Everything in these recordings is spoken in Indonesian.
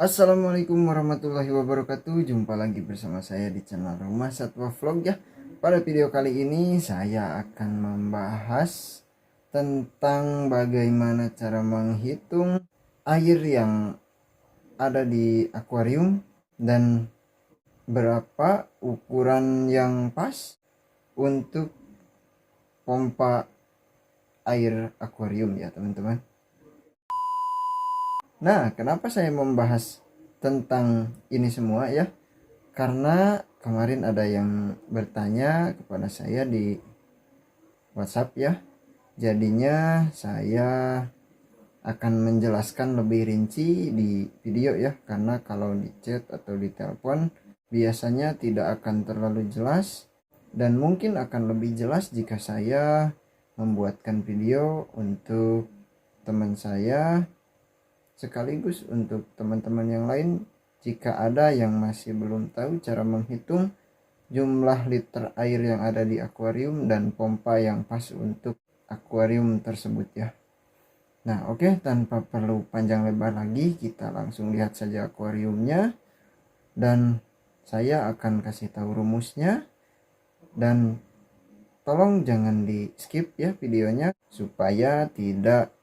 Assalamualaikum warahmatullahi wabarakatuh. Jumpa lagi bersama saya di channel Rumah Satwa Vlog ya. Pada video kali ini saya akan membahas tentang bagaimana cara menghitung air yang ada di akuarium dan berapa ukuran yang pas untuk pompa air akuarium ya teman-teman. Nah, kenapa saya membahas tentang ini semua ya? Karena kemarin ada yang bertanya kepada saya di WhatsApp ya. Jadinya saya akan menjelaskan lebih rinci di video ya, karena kalau di chat atau di telepon biasanya tidak akan terlalu jelas, dan mungkin akan lebih jelas jika saya membuatkan video untuk teman saya sekaligus untuk teman-teman yang lain jika ada yang masih belum tahu cara menghitung jumlah liter air yang ada di akuarium dan pompa yang pas untuk akuarium tersebut ya. Nah oke, tanpa perlu panjang lebar lagi, kita langsung lihat saja akuariumnya dan saya akan kasih tahu rumusnya, dan tolong jangan di skip ya videonya supaya tidak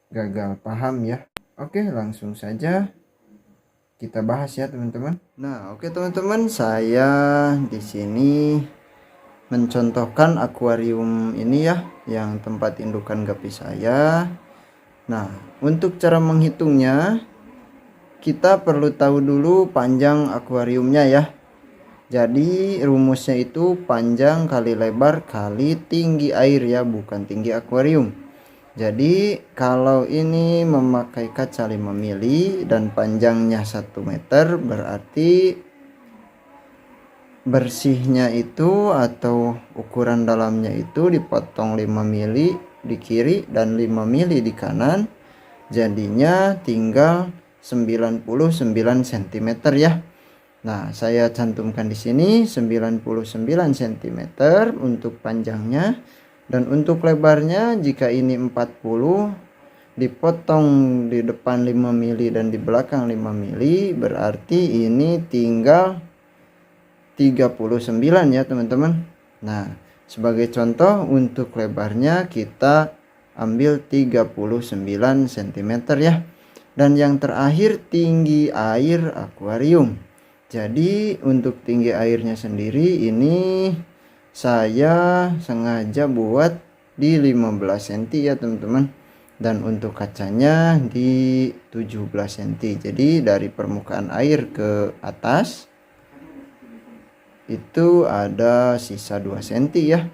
gagal paham ya. Oke, langsung saja kita bahas ya teman-teman. Nah, oke teman-teman, saya di sini mencontohkan akuarium ini ya, yang tempat indukan gapi saya. Nah, untuk cara menghitungnya kita perlu tahu dulu panjang akuariumnya ya. Jadi rumusnya itu panjang kali lebar kali tinggi air ya, bukan tinggi akuarium. Jadi kalau ini memakai kaca 5 mili dan panjangnya 1 meter, berarti bersihnya itu atau ukuran dalamnya itu dipotong 5 mili di kiri dan 5 mili di kanan, jadinya tinggal 99 cm ya. Nah, saya cantumkan di sini 99 cm untuk panjangnya, dan untuk lebarnya jika ini 40 dipotong di depan 5 mili dan di belakang 5 mili, berarti ini tinggal 39 ya teman-teman. Nah, sebagai contoh untuk lebarnya kita ambil 39 cm ya. Dan yang terakhir tinggi air akuarium. Jadi untuk tinggi airnya sendiri ini saya sengaja buat di 15 cm ya teman-teman, dan untuk kacanya di 17 cm. Jadi dari permukaan air ke atas itu ada sisa 2 cm ya.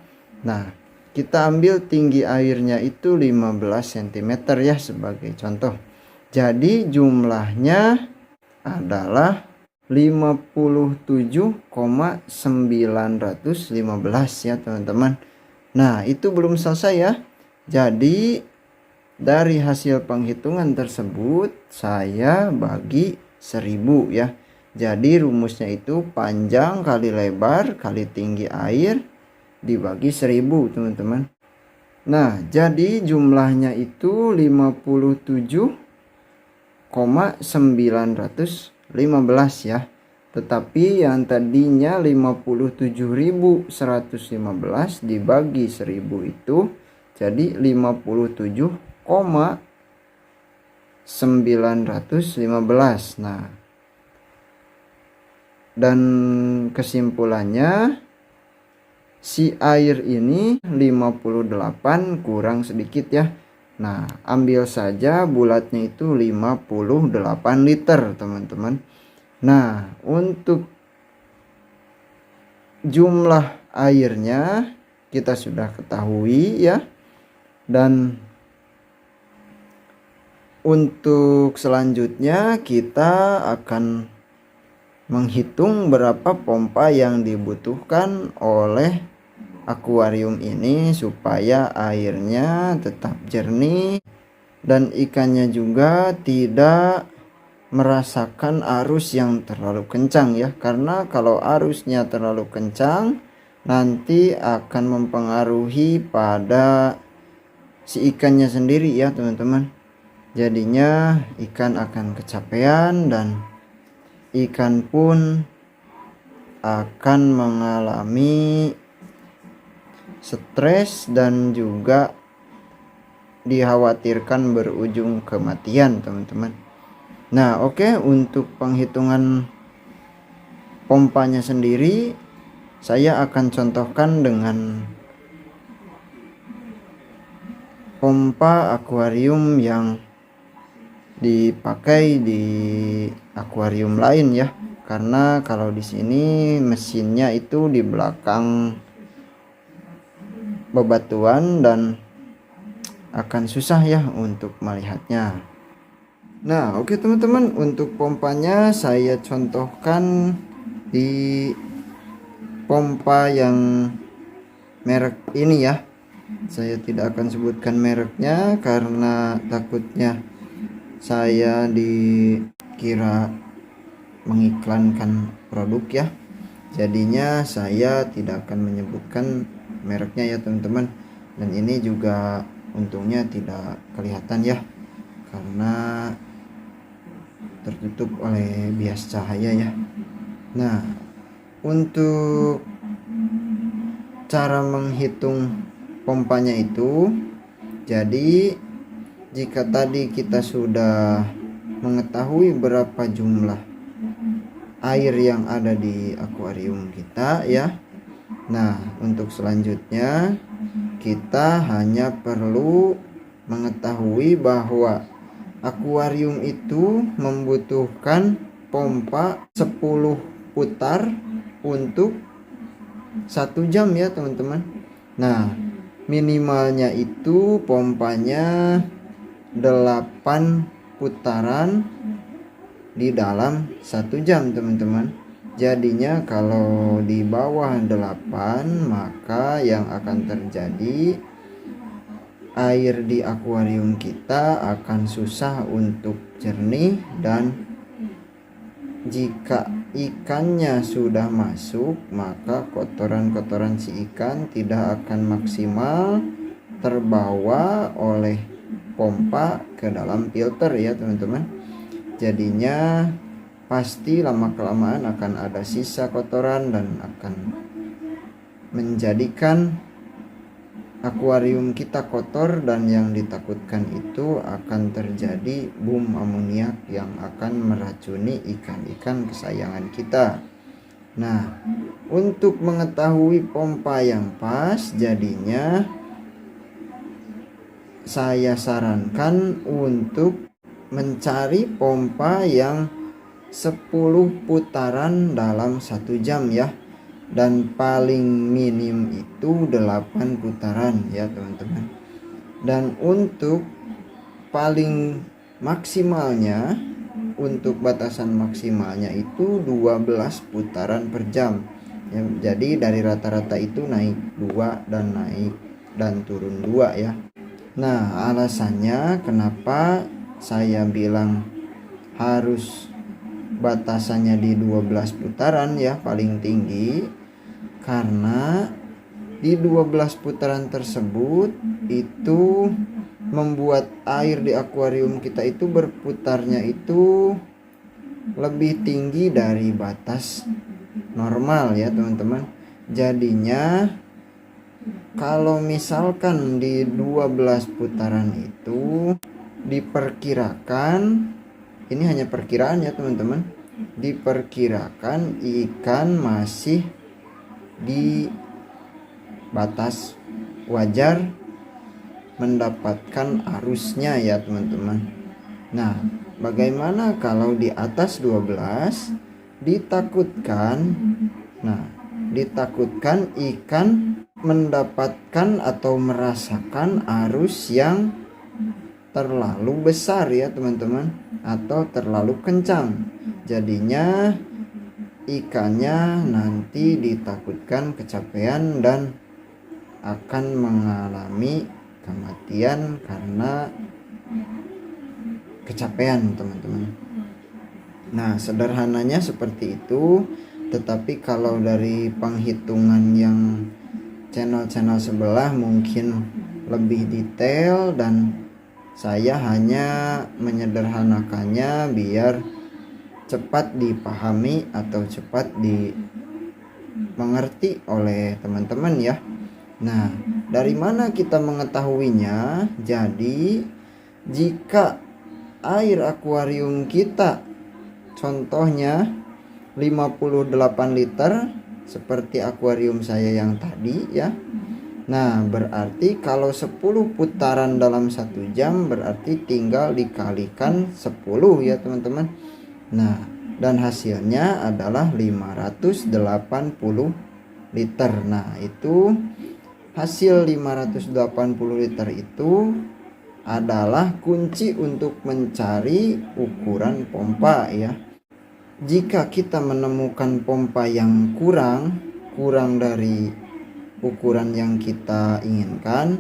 Nah, kita ambil tinggi airnya itu 15 cm ya sebagai contoh. Jadi jumlahnya adalah 57,915 ya teman-teman. Nah, itu belum selesai ya. Jadi dari hasil penghitungan tersebut saya bagi 1000 ya. Jadi rumusnya itu panjang kali lebar kali tinggi air dibagi 1000 teman-teman. Nah, jadi jumlahnya itu 57,915 ya. Tetapi yang tadinya 57.115 dibagi 1000 itu jadi 57,915. Nah, dan kesimpulannya si air ini 58 kurang sedikit ya. Nah, ambil saja bulatnya itu 58 liter teman-teman. Nah, untuk jumlah airnya kita sudah ketahui ya. Dan untuk selanjutnya kita akan menghitung berapa pompa yang dibutuhkan oleh akuarium ini supaya airnya tetap jernih dan ikannya juga tidak merasakan arus yang terlalu kencang ya. Karena kalau arusnya terlalu kencang nanti akan mempengaruhi pada si ikannya sendiri ya teman-teman. Jadinya ikan akan kecapean dan ikan pun akan mengalami stres dan juga dikhawatirkan berujung kematian, teman-teman. Nah, oke, untuk penghitungan pompanya sendiri saya akan contohkan dengan pompa akuarium yang dipakai di akuarium lain ya. Karena kalau di sini mesinnya itu di belakang bebatuan dan akan susah ya untuk melihatnya. Nah, oke teman-teman, untuk pompanya saya contohkan di pompa yang merek ini ya. Saya tidak akan sebutkan mereknya karena takutnya saya dikira mengiklankan produk ya. Jadinya saya tidak akan menyebutkan mereknya ya teman-teman. Dan ini juga untungnya tidak kelihatan ya, karena tertutup oleh bias cahaya ya. Nah, untuk cara menghitung pompanya itu, jadi jika tadi kita sudah mengetahui berapa jumlah air yang ada di akuarium kita ya. Nah, untuk selanjutnya kita hanya perlu mengetahui bahwa akuarium itu membutuhkan pompa 10 putar untuk 1 jam ya teman-teman. Nah, minimalnya itu pompanya 8 putaran di dalam 1 jam teman-teman. Jadinya kalau di bawah 8, maka yang akan terjadi air di akuarium kita akan susah untuk jernih, dan jika ikannya sudah masuk maka kotoran-kotoran si ikan tidak akan maksimal terbawa oleh pompa ke dalam filter ya teman-teman. Jadinya pasti lama kelamaan akan ada sisa kotoran dan akan menjadikan akuarium kita kotor, dan yang ditakutkan itu akan terjadi boom amoniak yang akan meracuni ikan-ikan kesayangan kita. Nah, untuk mengetahui pompa yang pas, jadinya saya sarankan untuk mencari pompa yang 10 putaran dalam 1 jam ya. Dan paling minim itu 8 putaran ya teman-teman. Dan untuk paling maksimalnya, untuk batasan maksimalnya itu 12 putaran per jam ya. Jadi dari rata-rata itu naik 2 dan naik dan turun 2 ya. Nah, alasannya kenapa saya bilang harus batasannya di 12 putaran ya paling tinggi, karena di 12 putaran tersebut itu membuat air di akuarium kita itu berputarnya itu lebih tinggi dari batas normal ya teman-teman. Jadinya kalau misalkan di 12 putaran itu diperkirakan, ini hanya perkiraan ya teman-teman, diperkirakan ikan masih di batas wajar mendapatkan arusnya ya teman-teman. Nah, bagaimana kalau di atas 12? Ditakutkan ikan mendapatkan atau merasakan arus yang terlalu besar ya teman-teman, atau terlalu kencang. Jadinya ikannya nanti ditakutkan kecapean dan akan mengalami kematian karena kecapean teman-teman. Nah, sederhananya seperti itu. Tetapi kalau dari penghitungan yang channel-channel sebelah mungkin lebih detail dan Saya hanya menyederhanakannya biar cepat dipahami atau cepat dimengerti oleh teman-teman ya. Nah, dari mana kita mengetahuinya? Jadi, jika air akuarium kita contohnya 58 liter seperti akuarium saya yang tadi ya. Nah, berarti kalau 10 putaran dalam 1 jam berarti tinggal dikalikan 10 ya teman-teman. Nah, dan hasilnya adalah 580 liter. Nah, itu hasil 580 liter itu adalah kunci untuk mencari ukuran pompa ya. Jika kita menemukan pompa yang kurang dari ukuran yang kita inginkan,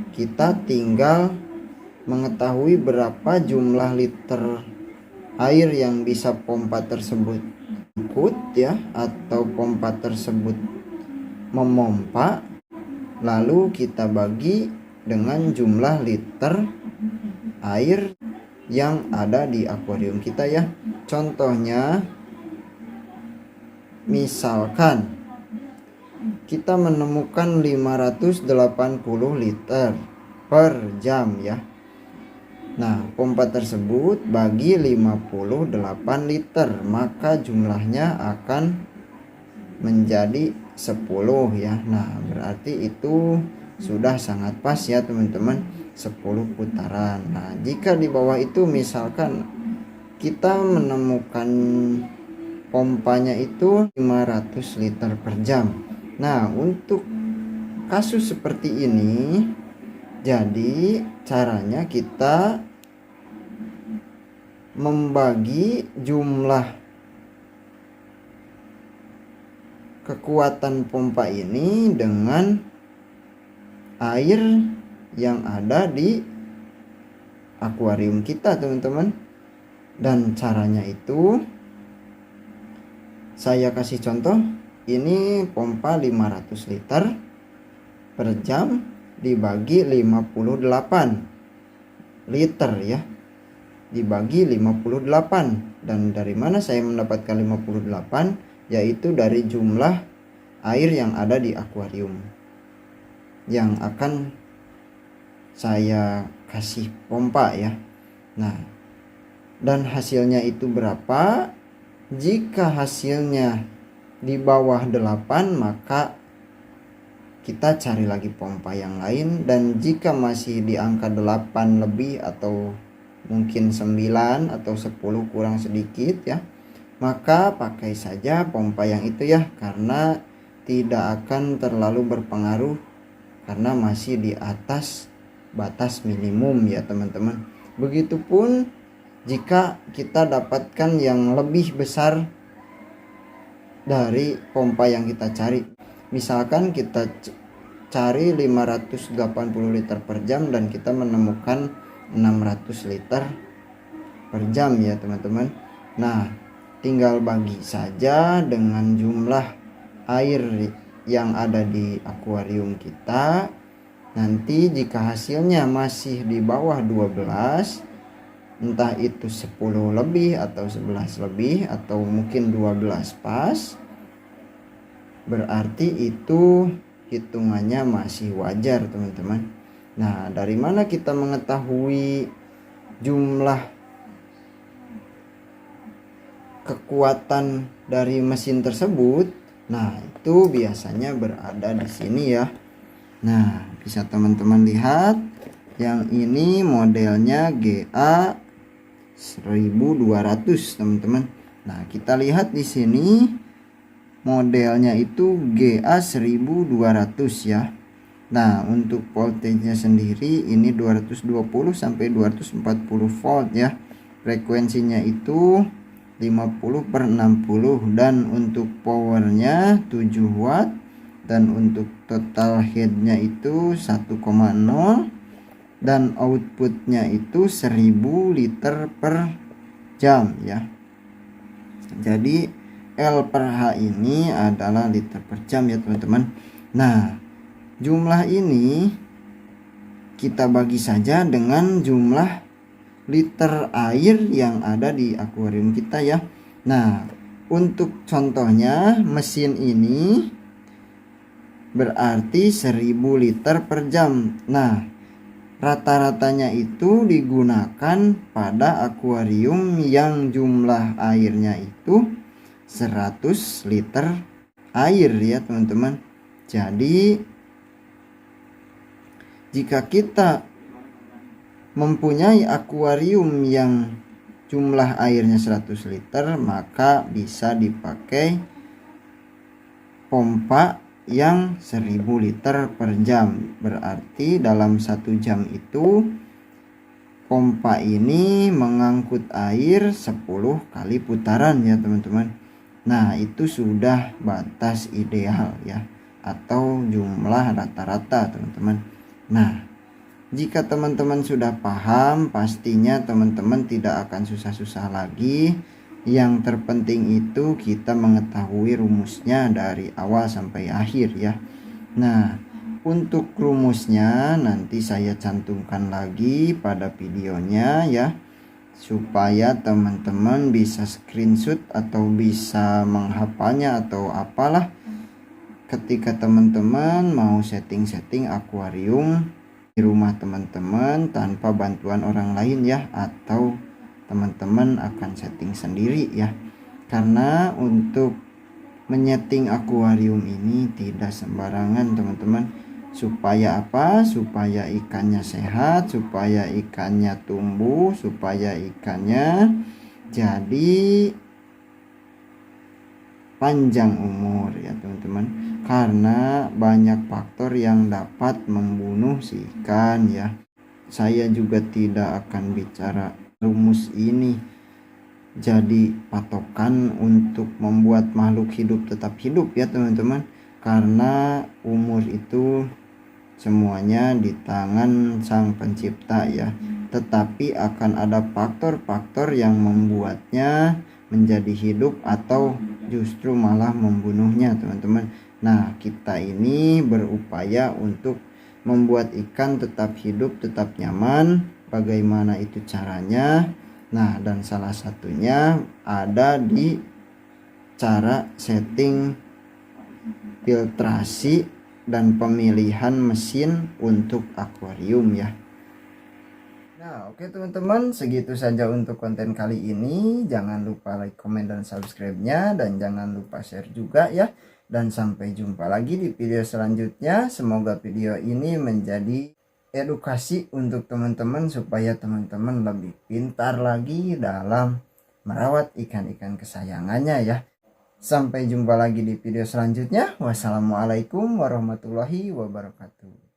kita tinggal mengetahui berapa jumlah liter air yang bisa pompa tersebut ikut ya, atau pompa tersebut memompa, lalu kita bagi dengan jumlah liter air yang ada di akuarium kita ya. Contohnya misalkan kita menemukan 580 liter per jam ya. Nah, pompa tersebut bagi 58 liter, maka jumlahnya akan menjadi 10 ya. Nah, berarti itu sudah sangat pas ya teman-teman, 10 putaran. Nah, jika di bawah itu misalkan kita menemukan pompanya itu 500 liter per jam. Nah, untuk kasus seperti ini, jadi caranya kita membagi jumlah kekuatan pompa ini dengan air yang ada di akuarium kita teman-teman. Dan caranya itu saya kasih contoh. Ini pompa 500 liter per jam dibagi 58 liter ya. Dibagi 58. Dan dari mana saya mendapatkan 58? Yaitu dari jumlah air yang ada di akuarium yang akan saya kasih pompa ya. Nah, dan hasilnya itu berapa? Jika hasilnya di bawah 8, maka kita cari lagi pompa yang lain. Dan jika masih di angka 8 lebih atau mungkin 9 atau 10 kurang sedikit ya, maka pakai saja pompa yang itu ya, karena tidak akan terlalu berpengaruh karena masih di atas batas minimum ya teman-teman. Begitupun jika kita dapatkan yang lebih besar dari pompa yang kita cari. Misalkan kita cari 580 liter per jam dan kita menemukan 600 liter per jam ya teman-teman. Nah, tinggal bagi saja dengan jumlah air yang ada di akuarium kita. Nanti jika hasilnya masih di bawah 12, entah itu 10 lebih atau 11 lebih atau mungkin 12 pas, berarti itu hitungannya masih wajar teman-teman. Nah, dari mana kita mengetahui jumlah kekuatan dari mesin tersebut? Nah, itu biasanya berada di sini ya. Nah, bisa teman-teman lihat, yang ini modelnya GA 1200 teman-teman. Nah, kita lihat di sini modelnya itu GA 1200 ya. Nah, untuk voltage-nya sendiri ini 220 sampai 240 volt ya. Frekuensinya itu 50/60 dan untuk powernya 7 watt dan untuk total headnya itu 1,0 dan outputnya itu 1000 liter per jam ya. Jadi L per H ini adalah liter per jam ya teman-teman. Nah, jumlah ini kita bagi saja dengan jumlah liter air yang ada di akuarium kita ya. Nah, untuk contohnya mesin ini berarti 1000 liter per jam. Nah, rata-ratanya itu digunakan pada akuarium yang jumlah airnya itu 100 liter air ya teman-teman. Jadi jika kita mempunyai akuarium yang jumlah airnya 100 liter, maka bisa dipakai pompa yang 1000 liter per jam. Berarti dalam 1 jam itu pompa ini mengangkut air 10 kali putaran ya teman-teman. Nah, itu sudah batas ideal ya, atau jumlah rata-rata teman-teman. Nah, jika teman-teman sudah paham, pastinya teman-teman tidak akan susah-susah lagi. Yang terpenting itu kita mengetahui rumusnya dari awal sampai akhir ya. Nah, untuk rumusnya nanti saya cantumkan lagi pada videonya ya, supaya teman-teman bisa screenshot atau bisa menghafalnya atau apalah ketika teman-teman mau setting-setting akuarium di rumah teman-teman tanpa bantuan orang lain ya, atau teman-teman akan setting sendiri ya. Karena untuk menyeting akuarium ini tidak sembarangan teman-teman. Supaya apa? Supaya ikannya sehat, supaya ikannya tumbuh, supaya ikannya jadi panjang umur ya teman-teman. Karena banyak faktor yang dapat membunuh si ikan ya. Saya juga tidak akan bicara rumus ini jadi patokan untuk membuat makhluk hidup tetap hidup ya teman-teman. Karena umur itu semuanya di tangan sang pencipta ya. Tetapi akan ada faktor-faktor yang membuatnya menjadi hidup atau justru malah membunuhnya teman-teman. Nah, kita ini berupaya untuk membuat ikan tetap hidup, tetap nyaman. Bagaimana itu caranya? Nah, dan salah satunya ada di cara setting filtrasi dan pemilihan mesin untuk akuarium ya. Nah, oke teman-teman, segitu saja untuk konten kali ini. Jangan lupa like, comment, dan subscribe-nya, dan jangan lupa share juga ya. Dan sampai jumpa lagi di video selanjutnya. Semoga video ini menjadi edukasi untuk teman-teman supaya teman-teman lebih pintar lagi dalam merawat ikan-ikan kesayangannya ya. Sampai jumpa lagi di video selanjutnya. Wassalamualaikum warahmatullahi wabarakatuh.